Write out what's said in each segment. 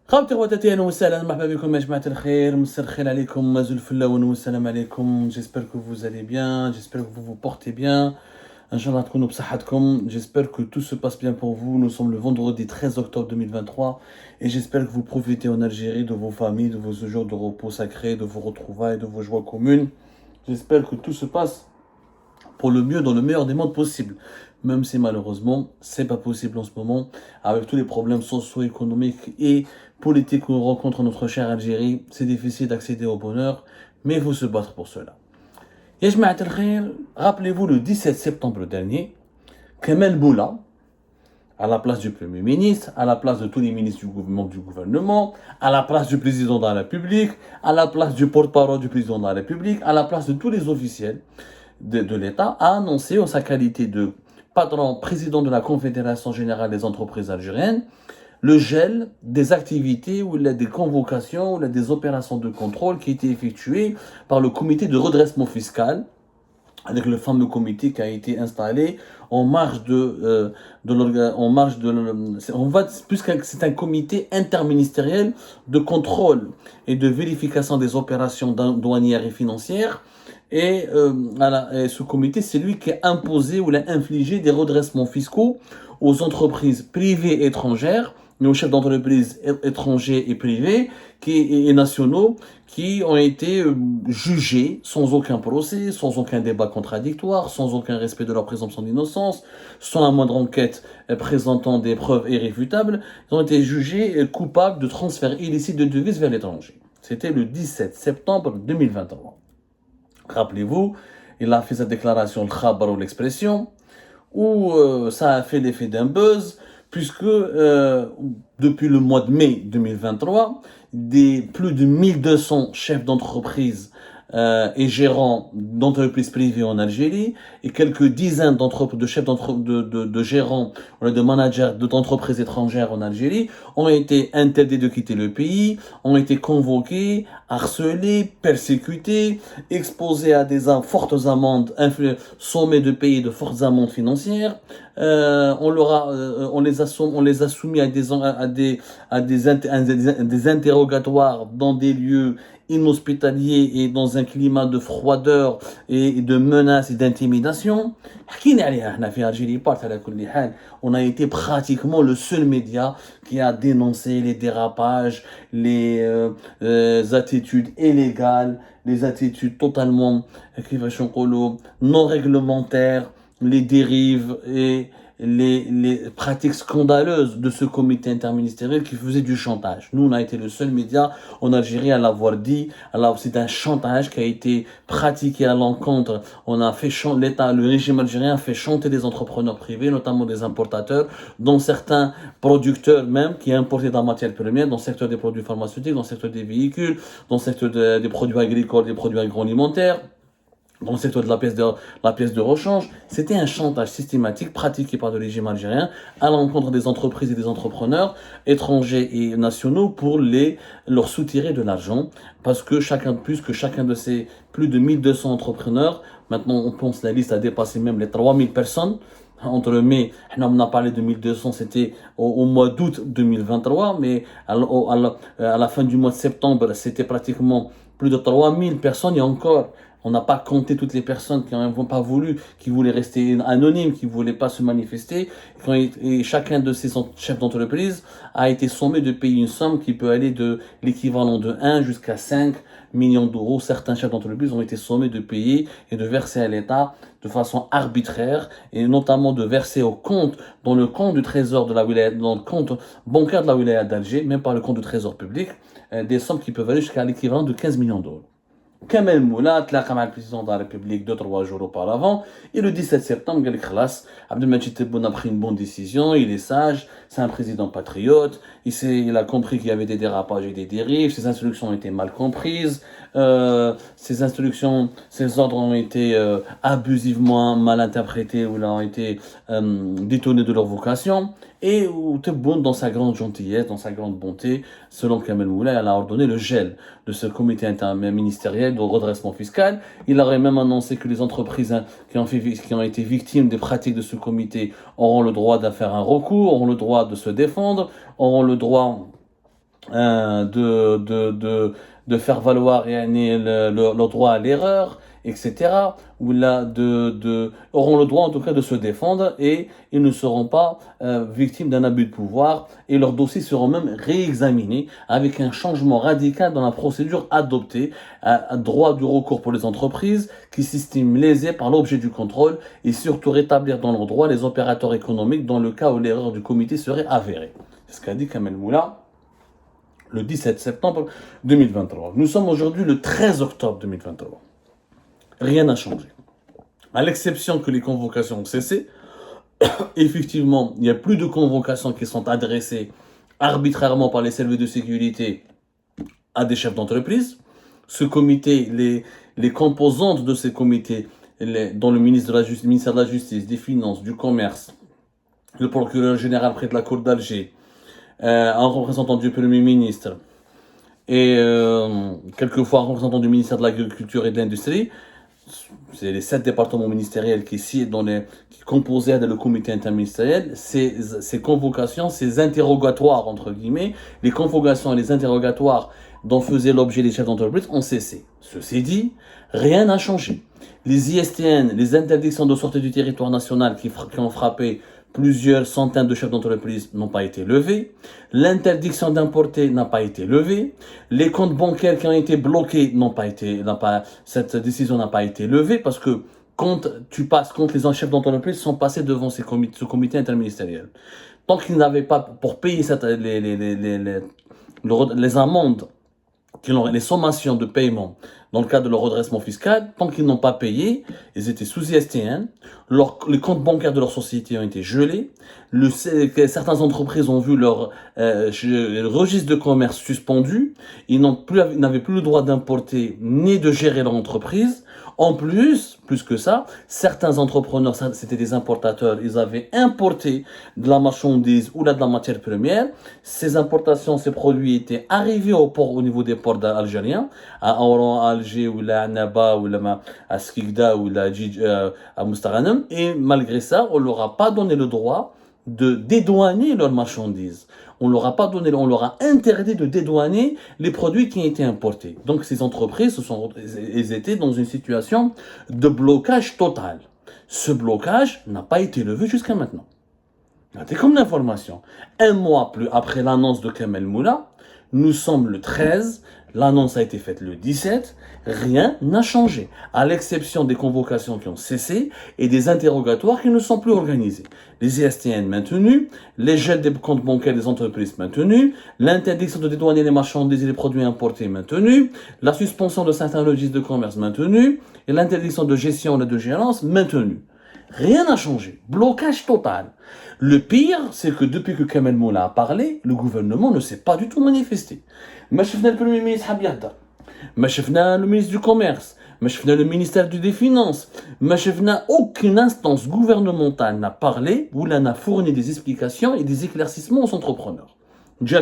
خاوتي خواتاتي اهلا وسهلا مرحبا بكم يا جماعة الخير مساء الخير عليكم مازال الفلاون والسلام عليكم j'espère que vous allez bien j'espère que vous vous portez bien Inch'Allah تكونوا بصحتكم j'espère que tout se passe bien pour vous nous sommes le vendredi 13 octobre 2023 et j'espère que vous profitez en Algérie de vos familles de vos jours de repos sacrés de vos retrouvailles de vos joies communes j'espère que tout se passe pour le mieux dans le meilleur des mondes possibles. Même si malheureusement, c'est pas possible en ce moment, avec tous les problèmes socio-économiques et politiques qu'on rencontre en notre chère Algérie, c'est difficile d'accéder au bonheur, mais il faut se battre pour cela. Ya Jma'at al-Khair, rappelez-vous le 17 septembre dernier, Kamel Boula, à la place du Premier ministre, à la place de tous les ministres du gouvernement, à la place du président de la République, à la place du porte-parole du président de la République, à la place de tous les officiels de l'État, a annoncé en sa qualité de patron, président de la Confédération Générale des Entreprises Algériennes, le gel des activités ou des convocations ou des opérations de contrôle qui étaient effectuées par le comité de redressement fiscal, avec le fameux comité qui a été installé en marge c'est un comité interministériel de contrôle et de vérification des opérations douanières et financières. Et ce comité, c'est lui qui a imposé ou a infligé des redressements fiscaux aux entreprises privées et étrangères, mais aux chefs d'entreprise étrangers et privés et nationaux qui ont été jugés sans aucun procès, sans aucun débat contradictoire, sans aucun respect de leur présomption d'innocence, sans la moindre enquête présentant des preuves irréfutables. Ils ont été jugés coupables de transfert illicite de devises vers l'étranger. C'était le 17 septembre 2023. Rappelez-vous, il a fait sa déclaration, le khabar ou l'expression, où ça a fait l'effet d'un buzz, puisque depuis le mois de mai 2023, plus de 1200 chefs d'entreprise et gérants d'entreprises privées en Algérie et quelques dizaines de chefs de gérants ou de managers d'entreprises étrangères en Algérie ont été interdits de quitter le pays, ont été convoqués, harcelés, persécutés, exposés à des fortes amendes, sommés de payer de fortes amendes financières. On les a soumis à des interrogatoires dans des lieux inhospitaliers et dans un climat de froideur et de menaces et d'intimidation. On a été pratiquement le seul média qui a dénoncé les dérapages, les attitudes illégales, les attitudes totalement non réglementaires, les dérives et les pratiques scandaleuses de ce comité interministériel qui faisait du chantage. Nous, on a été le seul média en Algérie à l'avoir dit. Alors, c'est un chantage qui a été pratiqué à l'encontre. Le régime algérien a fait chanter des entrepreneurs privés, notamment des importateurs, dont certains producteurs même qui importaient de la matière première, dans le secteur des produits pharmaceutiques, dans le secteur des véhicules, dans le secteur des produits agricoles, des produits agroalimentaires, dans le secteur de la pièce de rechange. C'était un chantage systématique pratiqué par le régime algérien à l'encontre des entreprises et des entrepreneurs étrangers et nationaux pour leur soutirer de l'argent, parce que chacun de ces plus de 1200 entrepreneurs, maintenant on pense la liste a dépassé même les 3000 personnes. Entre mai, on a parlé de 1200, c'était au mois d'août 2023, mais à la fin du mois de septembre, c'était pratiquement plus de 3000 personnes et encore. On n'a pas compté toutes les personnes qui n'ont pas voulu, qui voulaient rester anonymes, qui ne voulaient pas se manifester. Et chacun de ces chefs d'entreprise a été sommé de payer une somme qui peut aller de l'équivalent de 1 jusqu'à 5 millions d'euros. Certains chefs d'entreprise ont été sommés de payer et de verser à l'État de façon arbitraire, et notamment de verser dans le compte du trésor de la wilaya, dans le compte bancaire de la wilaya d'Alger, même pas le compte du trésor public, des sommes qui peuvent aller jusqu'à l'équivalent de 15 millions d'euros. Kamel Moula تلاقى مع البريزيدون de la République 2-3 jours auparavant et le 17 septembre قال لك خلاص Abdelmadjid Tebboune a pris une bonne décision, il est sage, c'est un président patriote, il a compris qu'il y avait des dérapages et des dérives, ses instructions ont été mal comprises, ses ordres ont été abusivement mal interprétés ou ont été détournés de leur vocation. Et Tebboune, dans sa grande gentillesse, dans sa grande bonté, selon Kamel Moula, elle a ordonné le gel de ce comité interministériel de redressement fiscal. Il aurait même annoncé que les entreprises qui ont été victimes des pratiques de ce comité auront le droit de faire un recours, auront le droit de se défendre, auront le droit de faire valoir le droit à l'erreur, etc. Ou là, auront le droit en tout cas de se défendre et ils ne seront pas victimes d'un abus de pouvoir et leurs dossiers seront même réexaminés avec un changement radical dans la procédure adoptée, un droit du recours pour les entreprises qui s'estiment lésées par l'objet du contrôle et surtout rétablir dans leur droit les opérateurs économiques dans le cas où l'erreur du comité serait avérée. C'est ce qu'a dit Kamel Moula le 17 septembre 2023. Nous sommes aujourd'hui le 13 octobre 2023. Rien n'a changé. À l'exception que les convocations ont cessé, effectivement, il n'y a plus de convocations qui sont adressées arbitrairement par les services de sécurité à des chefs d'entreprise. Ce comité, les composantes de ces comités, dont le ministère de la Justice, des Finances, du Commerce, le procureur général près de la Cour d'Alger, un représentant du Premier ministre et quelquefois un représentant du ministère de l'Agriculture et de l'Industrie. C'est les 7 départements ministériels qui composaient le comité interministériel. Ces convocations, ces interrogatoires, entre guillemets, les convocations et les interrogatoires dont faisaient l'objet les chefs d'entreprise ont cessé. Ceci dit, rien n'a changé. Les ISTN, les interdictions de sortie du territoire national qui ont frappé plusieurs centaines de chefs d'entreprise n'ont pas été levés. L'interdiction d'importer n'a pas été levée. Les comptes bancaires qui ont été bloqués cette décision n'a pas été levée parce que quand les chefs d'entreprise sont passés devant ce comité interministériel. Tant qu'ils n'avaient pas, pour payer les amendes, les sommations de paiement dans le cadre de leur redressement fiscal, tant qu'ils n'ont pas payé, ils étaient sous ISTN, les comptes bancaires de leur société ont été gelés, certaines entreprises ont vu leur registre de commerce suspendu, ils n'avaient plus le droit d'importer ni de gérer leur entreprise. En plus que ça, certains entrepreneurs, c'était des importateurs, ils avaient importé de la marchandise ou de la matière première. Ces importations, ces produits étaient arrivés au niveau des ports algériens, à Oran, à Alger, ou à Annaba, ou à Skikda, ou à Mustaghanam. Et malgré ça, on ne leur a pas donné le droit de dédouaner leurs marchandises. On leur a interdit de dédouaner les produits qui ont été importés. Donc ces entreprises, elles étaient dans une situation de blocage total. Ce blocage n'a pas été levé jusqu'à maintenant. C'est comme l'information. Un mois plus après l'annonce de Kamel Moula, nous sommes le 13, l'annonce a été faite le 17, rien n'a changé, à l'exception des convocations qui ont cessé et des interrogatoires qui ne sont plus organisés. Les ISTN maintenus, les gels des comptes bancaires des entreprises maintenus, l'interdiction de dédouaner les marchandises et les produits importés maintenus, la suspension de certains registres de commerce maintenus et l'interdiction de gestion et de gérance maintenue. Rien n'a changé. Blocage total. Le pire, c'est que depuis que Kamel Moula a parlé, le gouvernement ne s'est pas du tout manifesté. ما شفنا le Premier ministre حاب يهدر. ما شفنا le ministre du Commerce. ما شفنا le ministère des Finances. ما شفنا aucune instance gouvernementale n'a parlé ou n'a fourni des explications et des éclaircissements aux entrepreneurs.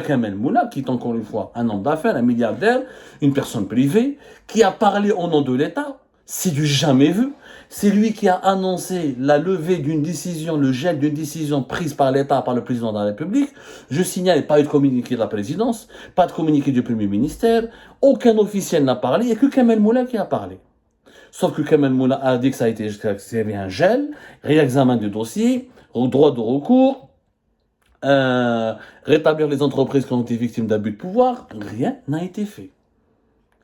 Kamel Moula, qui est encore une fois un homme d'affaires, un milliardaire, une personne privée, qui a parlé au nom de l'État, c'est du jamais vu. C'est lui qui a annoncé la levée d'une décision, le gel d'une décision prise par l'État, par le président de la République. Je signale, pas eu de communiqué de la présidence, pas de communiqué du Premier ministère, aucun officiel n'a parlé, il n'y a que Kamel Moula qui a parlé. Sauf que Kamel Moula a dit que ça y avait un gel, réexamen du dossier, droit de recours, rétablir les entreprises qui ont été victimes d'abus de pouvoir, rien n'a été fait.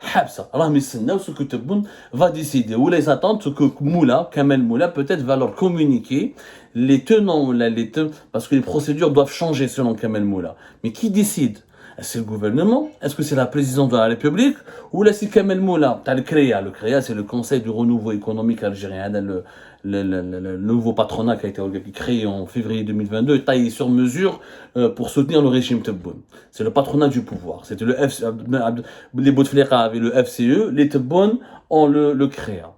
Ce que Tebboune va décider ou les attendre, ce que Kamel Moula peut-être va leur communiquer les tenants, parce que les procédures doivent changer selon Kamel Moula. Mais qui décide? Est-ce que c'est le gouvernement? Est-ce que c'est la présidence de la République? Ou là c'est Kamel Moula? T'as le CREA. Le CREA, c'est le Conseil du renouveau économique algérien, le nouveau patronat qui a été créé en février 2022, taillé sur mesure pour soutenir le régime Tebboune. C'est le patronat du pouvoir. C'était les Bouteflika avaient le FCE, les Tebboune ont le CREA.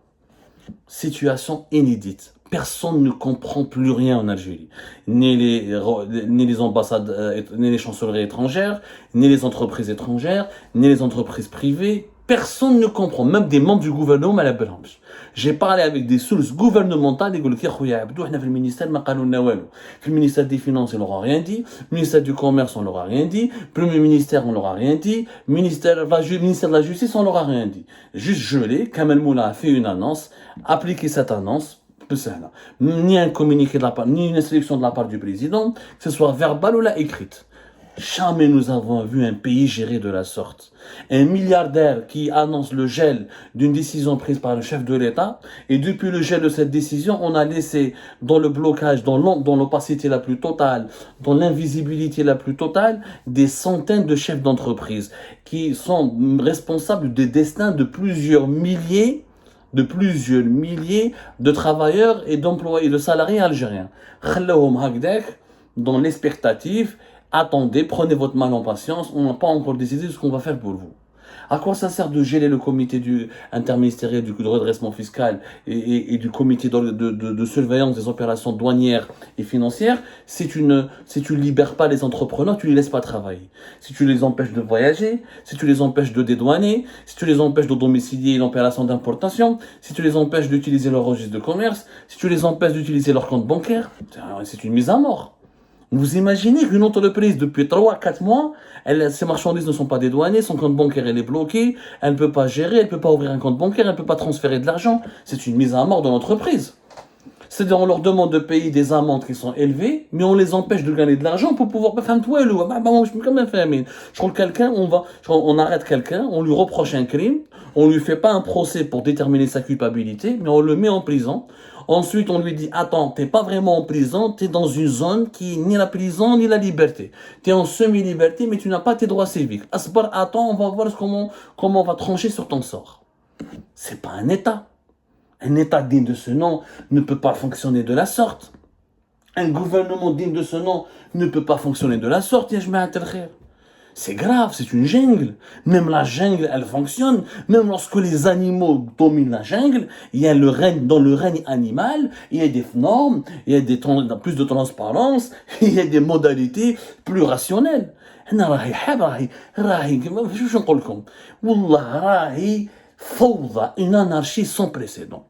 Situation inédite. Personne ne comprend plus rien en Algérie. Ni les ambassades, ni les chancelleries étrangères, ni les entreprises étrangères, ni les entreprises privées. Personne ne comprend, même des membres du gouvernement à la Belgique. J'ai parlé avec des sources gouvernementales, ils disent le ministère le ministère des Finances, on leur a rien dit, le ministère du Commerce, on leur a rien dit, le Premier ministère, on leur a rien dit, ministère de la Justice, on leur a rien dit. Juste gelé, Kamel Moula a fait une annonce, appliqué cette annonce, ni un communiqué de la part, ni une instruction de la part du président, que ce soit verbal ou la écrite. Jamais nous avons vu un pays géré de la sorte. Un milliardaire qui annonce le gel d'une décision prise par le chef de l'État, et depuis le gel de cette décision, on a laissé dans le blocage, dans l'opacité la plus totale, dans l'invisibilité la plus totale, des centaines de chefs d'entreprise qui sont responsables des destins de plusieurs milliers de travailleurs et d'employés, de salariés algériens. Dans l'expectative, attendez, prenez votre mal en patience, on n'a pas encore décidé de ce qu'on va faire pour vous. À quoi ça sert de geler le comité interministériel du redressement fiscal et du comité de surveillance des opérations douanières et financières si tu libères pas les entrepreneurs, tu les laisses pas travailler. Si tu les empêches de voyager, si tu les empêches de dédouaner, si tu les empêches de domicilier une opération d'importation, si tu les empêches d'utiliser leur registre de commerce, si tu les empêches d'utiliser leur compte bancaire, c'est une mise à mort. Vous imaginez qu'une entreprise, depuis 3-4 mois, ses marchandises ne sont pas dédouanées, son compte bancaire est bloqué, elle ne peut pas gérer, elle ne peut pas ouvrir un compte bancaire, elle ne peut pas transférer de l'argent. C'est une mise à mort de l'entreprise. C'est-à-dire on leur demande de payer des amendes qui sont élevées, mais on les empêche de gagner de l'argent pour pouvoir faire un toile. Je peux quand même faire, mais je crois que on arrête quelqu'un, on lui reproche un crime, on lui fait pas un procès pour déterminer sa culpabilité, mais on le met en prison. Ensuite, on lui dit, attends, t'es pas vraiment en prison, t'es dans une zone qui est ni la prison ni la liberté. T'es en semi-liberté, mais tu n'as pas tes droits civiques. Asbar, attends, on va voir comment on va trancher sur ton sort. C'est pas un État. Un État digne de ce nom ne peut pas fonctionner de la sorte. Un gouvernement digne de ce nom ne peut pas fonctionner de la sorte. C'est grave, c'est une jungle. Même la jungle, elle fonctionne. Même lorsque les animaux dominent la jungle, il y a dans le règne animal, il y a des normes, il y a plus de transparence, il y a des modalités plus rationnelles. Une anarchie sans précédent.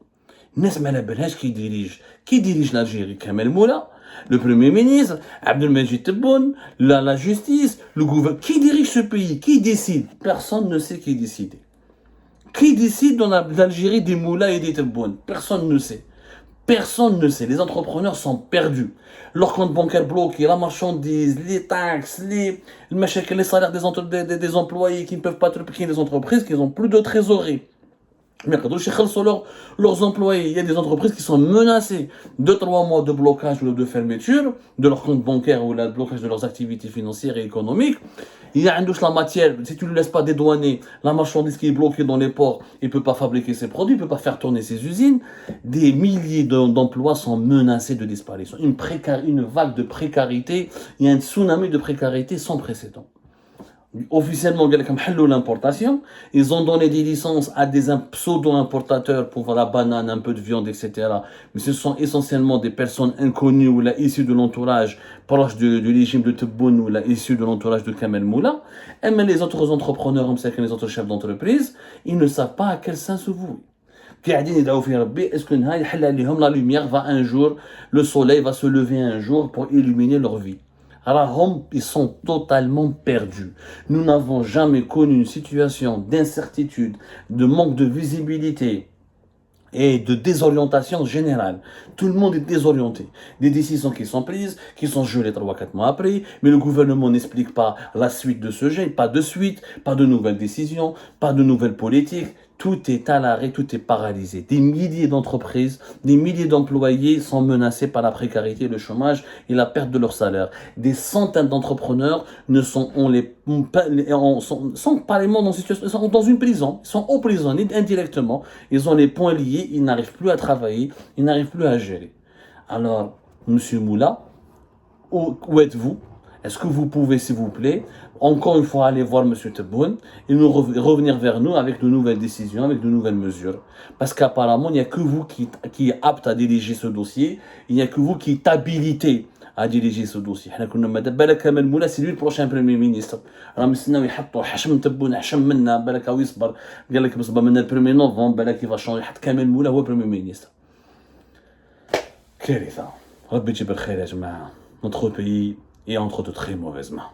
Qui dirige l'Algérie? Kamel Moula, le Premier ministre, Abdelmajid Tebboune, la justice, le gouvernement. Qui dirige ce pays? Qui décide? Personne ne sait qui décide. Qui décide dans l'Algérie des Moula et des Tebboune? Personne ne sait. Personne ne sait. Les entrepreneurs sont perdus. Leur compte bancaire bloqué, la marchandise, les taxes, les salaires des employés qui ne peuvent pas payer les entreprises, qui n'ont plus de trésorerie. Mais quand leurs employés, il y a des entreprises qui sont menacées de 3 mois de blocage ou de fermeture de leur compte bancaire ou de blocage de leurs activités financières et économiques. Il y a la matière, si tu ne le laisses pas dédouaner, la marchandise qui est bloquée dans les ports, il ne peut pas fabriquer ses produits, il ne peut pas faire tourner ses usines. Des milliers d'emplois sont menacés de disparition. Une vague de précarité, il y a un tsunami de précarité sans précédent. Officiellement, l'importation, ils ont donné des licences à des pseudo-importateurs pour la banane, un peu de viande, etc. Mais ce sont essentiellement des personnes inconnues ou là, issues de l'entourage proche du régime de Tebboune ou là, issues de l'entourage de Kamel Moula. Et même les autres entrepreneurs, les autres chefs d'entreprise, ils ne savent pas à quel sens se vouer. Est-ce que la lumière va un jour, le soleil va se lever un jour pour illuminer leur vie? Alors, ils sont totalement perdus. Nous n'avons jamais connu une situation d'incertitude, de manque de visibilité et de désorientation générale. Tout le monde est désorienté. Des décisions qui sont prises, qui sont gelées 3-4 mois après, mais le gouvernement n'explique pas la suite de ce gel, pas de suite, pas de nouvelles décisions, pas de nouvelles politiques. Tout est à l'arrêt, tout est paralysé. Des milliers d'entreprises, des milliers d'employés sont menacés par la précarité, le chômage et la perte de leur salaire. Des centaines d'entrepreneurs sont dans une prison, ils sont emprisonnés indirectement, ils ont les poings liés, ils n'arrivent plus à travailler, ils n'arrivent plus à gérer. Alors, Monsieur Moula, où êtes-vous? Est-ce que vous pouvez, s'il vous plaît, encore une fois, aller voir M. Tebboune et nous revenir vers nous avec de nouvelles décisions, avec de nouvelles mesures? Parce qu'apparemment, il n'y a que vous qui est apte à diriger ce dossier, il n'y a que vous qui êtes habilité à diriger ce dossier. حنا كنا ما بالك كمال مولا سي لوي البروشان بريمير مينيستر راه مستناو يحطوا حشم تبون حشم منا بالك هو يصبر قال لك بصبر من البريمير نوفمبر بالك يفا شونجي يحط كمال مولا هو بريمير مينيستر. كارثه. ربي يجيب الخير يا جماعه. Notre pays est entre de très mauvaises mains.